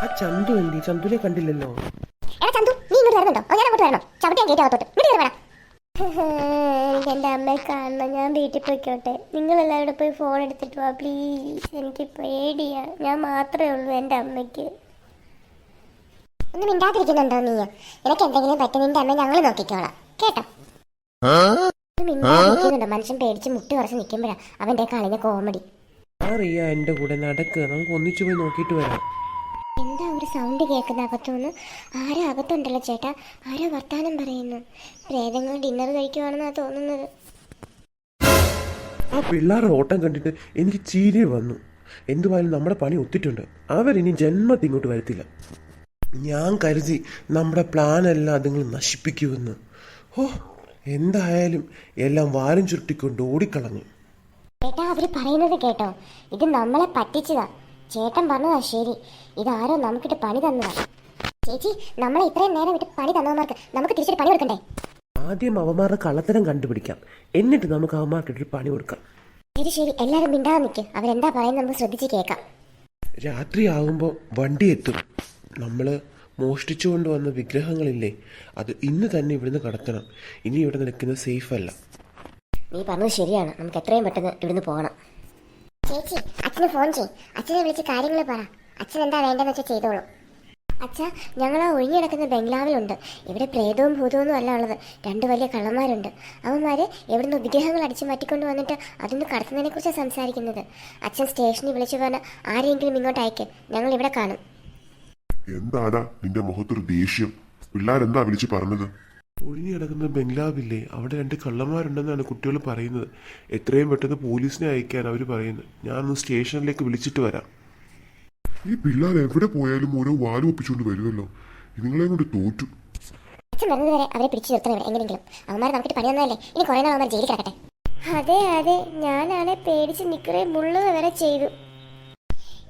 ആ ചന്തു എന്തി? ചന്തുനെ കണ്ടില്ലല്ലോ. എടാ ചന്തു, നീ ഇങ്ങോട്ട് വരുന്നുണ്ടോ? ഞാൻ അങ്ങോട്ട് വരണോ? ചവിട്ടിയാൻ കേട്ടോ അകത്തോട്ട്. ഇങ്ങോട്ട് കയറി വേണം. എനിക്ക് എൻ്റെ അമ്മയെ കാണണം. ഞാൻ വീട്ടിൽ പോയിക്കോട്ടെ. നിങ്ങളെല്ലാവരും പോയി ഫോൺ എടുത്തിട്ട് വാ പ്ലീസ്. എനിക്ക് പേടിയാ. ഞാൻ മാത്രമേ ഉള്ളൂ എൻ്റെ അമ്മയ്ക്ക്. ഒന്നും മിണ്ടാതിരിക്കുന്നുണ്ടോ നീ? എനിക്ക് എന്തെങ്കിലും പറ്റും നിന്റെ അമ്മ ഞങ്ങൾ നോക്കിക്കോളാം കേട്ടോ. മിണ്ടാതിരിക്കുന്നുണ്ടോ? മനുഷ്യൻ പേടിച്ച് മുട്ടി ഉറച്ച് നിൽക്കുമ്പോഴാ അവൻ്റെ കളിഞ്ഞ കോമഡി. അറിയ എന്റെ കൂടെ നടക്കുക, നമുക്ക് ഒന്നിച്ചു പോയി നോക്കിയിട്ട് വരാം. എന്താ ഒരു സൗണ്ട് കേൾക്കുന്ന അകത്തുനിന്ന്? ആരോ അകത്തുണ്ടല്ലോ ചേട്ടാ. ആരോ വർത്താനം പറയുന്നു. പ്രേതങ്ങൾ ഡിന്നർ കഴിക്കുവാണെന്നാ തോന്നുന്നത്. ആ പിള്ളേരുടെ ഓട്ടം കണ്ടിട്ട് എനിക്ക് ചിരി വന്നു. എന്തുവായാലും നമ്മുടെ പണി ഒത്തിട്ടുണ്ട്. അവരിനി ജന്മത്തിൽ ഇങ്ങോട്ട് വരത്തില്ല. ഞാൻ കരുതി നമ്മുടെ പ്ലാനെല്ലാം അതുങ്ങൾ നശിപ്പിക്കുമെന്ന്. ഓ, എന്തായാലും എല്ലാം വാലും ചുരുട്ടിക്കൊണ്ട് ഓടിക്കളഞ്ഞു. ചേട്ടാ അവര് പറയുന്നത് കേട്ടോ? ഇത് നമ്മളെ പറ്റിച്ചതാ. ചേട്ടൻ പറഞ്ഞതാ ശരി. ഇതാരോ നമുക്കിട്ട് പണി തന്നതാ. ചേച്ചി, നമ്മളെ ഇത്രയും നേരം വിട്ട് പണി തന്നവന്മാർക്ക് നമുക്ക് തിരിച്ചൊരു പണി കൊടുക്കണ്ടേ? ആദ്യം അവന്മാരുടെ കള്ളത്തരം കണ്ടുപിടിക്കാം, എന്നിട്ട് നമുക്ക് അവന്മാർക്കിട്ടൊരു പണി കൊടുക്കാം. ശരി ശരി, എല്ലാവരും മിണ്ടാതെ നിൽക്കും. അവരെന്താ പറയുന്നത് നമുക്ക് ശ്രദ്ധിച്ച് കേൾക്കാം. രാത്രി ആകുമ്പോൾ വണ്ടി എത്തും. നമ്മൾ മോഷ്ടിച്ചുകൊണ്ട് വന്ന വിഗ്രഹങ്ങളില്ലേ, അത് ഇന്ന് തന്നെ ഇവിടുന്ന് കടത്തണം. ഇനി ഇവിടെ നിൽക്കുന്നത് സേഫ് അല്ല. നീ പറഞ്ഞത് ശരിയാണ്. നമുക്ക് എത്രയും പെട്ടെന്ന് ഇവിടുന്ന് പോകണം. ചേച്ചി, അച്ഛന് ഫോൺ ചെയ്. അച്ഛനെ വിളിച്ച് കാര്യങ്ങൾ പറ. അച്ഛൻ എന്താ വേണ്ടതെന്ന് വെച്ചാൽ ചെയ്തോളൂ. അച്ഛാ, ഞങ്ങൾ ആ ഒഴിഞ്ഞു കിടക്കുന്ന ബംഗ്ലാവിലുണ്ട്. ഇവിടെ പ്രേതവും ഭൂതവും അല്ല ഉള്ളത്. 2 വലിയ കള്ളന്മാരുണ്ട്. അവന്മാര് എവിടുന്ന് വിഗ്രഹങ്ങൾ അടിച്ചു മാറ്റിക്കൊണ്ട് വന്നിട്ട് അതൊന്ന് കടത്തുന്നതിനെ കുറിച്ച് സംസാരിക്കുന്നത്. അച്ഛൻ സ്റ്റേഷനിൽ വിളിച്ചു പറഞ്ഞാൽ ആരെങ്കിലും ഇങ്ങോട്ട് അയക്ക്. ഞങ്ങൾ ഇവിടെ കാണും. എന്താടാ നിന്റെ മുഖത്തൊരു ദേഷ്യം? പിള്ളേരെന്താ വിളിച്ച് പറഞ്ഞത്? ഒഴിഞ്ഞു കിടക്കുന്ന ബംഗ്ലാവില്ലേ, അവിടെ 2 കള്ളന്മാരുണ്ടെന്നാണ് കുട്ടികൾ പറയുന്നത്. എത്രയും പെട്ടെന്ന് പോലീസിനെ അയക്കാൻ അവർ പറയുന്നത്. ഞാനൊന്ന് സ്റ്റേഷനിലേക്ക് വിളിച്ചിട്ട് വരാം. ഈ പിള്ളേർ എവിടെ പോയാലും ഓരോ വാലും ഒപ്പിച്ചുകൊണ്ട് വരുമല്ലോ. നിങ്ങളെ കൊണ്ട് തോറ്റു. അച്ഛൻ വരുന്നത് വരെ അവരെ പിടിച്ചു നിർത്തണം ഇവിടെ എങ്ങനെയെങ്കിലും. അവന്മാർ നമുക്കിട്ട് പണി തന്നതല്ലേ, ഇനി കുറേ നാൾ അവന്മാർ ജയിലിൽ കിടക്കട്ടെ. അതെ അതെ, ഞാനാണെ പേടിച്ച് നിക്കറേ മുള്ളുക വരെ ചെയ്തു.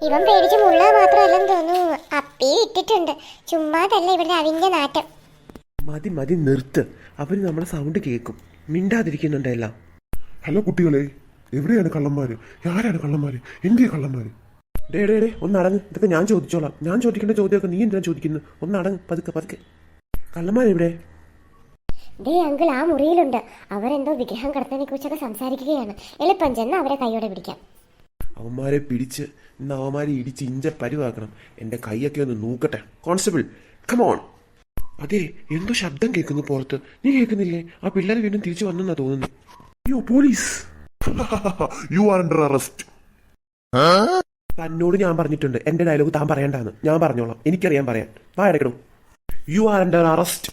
ഇവൻ പേടിച്ച് മുള്ള മാത്രമല്ലെന്ന് തോന്നുന്നു, അപ്പി ഇട്ടിട്ടുണ്ട്. ചുമ്മാതല്ല ഇവിടെ അവിഞ്ഞ നാറ്റം. മതി മതി, നിർത്ത്. അവർ നമ്മുടെ സൗണ്ട് കേൾക്കും. മിണ്ടാതിരിക്കുന്നുണ്ട് എല്ലാം. ഹലോ കുട്ടികളെ, എവിടെയാണ് കള്ളന്മാര്? ആരാണ് കള്ളന്മാര്? എന്തിയാ കള്ളന്മാര്? ഡേ ഒന്ന് അടങ്ങ്. ഇതൊക്കെ ഞാൻ ചോദിച്ചോളാം. ഞാൻ ചോദിക്കേണ്ട ചോദ്യമൊക്കെ നീ എന്തിനാ ചോദിക്കുന്നത്? ഒന്ന് അടങ്ങ്, പതുക്കെ പതുക്കെ. കള്ളന്മാരെവിടെ? ദേ അങ്കിൾ ആ മുറിയിലുണ്ട്. അവരെന്തോ വിഗ്രഹം കടത്തതിനെ കുറിച്ചൊക്കെ സംസാരിക്കുകയാണ്. എളുപ്പം ചെന്ന് അവരെ കൈയോടെ പിടിക്കാം. അവന്മാരെ പിടിച്ച് ഇന്ന് അവന്മാരെ ഇടിച്ച് ഇഞ്ച പരുവാക്കണം. എൻ്റെ കൈയൊക്കെ ഒന്ന് നോക്കട്ടെ. Constable, come on. അതെ, എന്തോ ശബ്ദം കേൾക്കുന്നു പുറത്ത്. നീ കേൾക്കുന്നില്ലേ? ആ പിള്ളേർ വീണ്ടും തിരിച്ചു വന്നെന്നാ തോന്നുന്നു. അയ്യോ, police! U are under arrest. തന്നോട് ഞാൻ പറഞ്ഞിട്ടുണ്ട് എന്റെ ഡയലോഗ് താൻ പറയണ്ടാന്ന്. ഞാൻ പറഞ്ഞോളാം, എനിക്കറിയാൻ പറയാൻ. വാ ഇടയ്ക്കിടും. You are under arrest.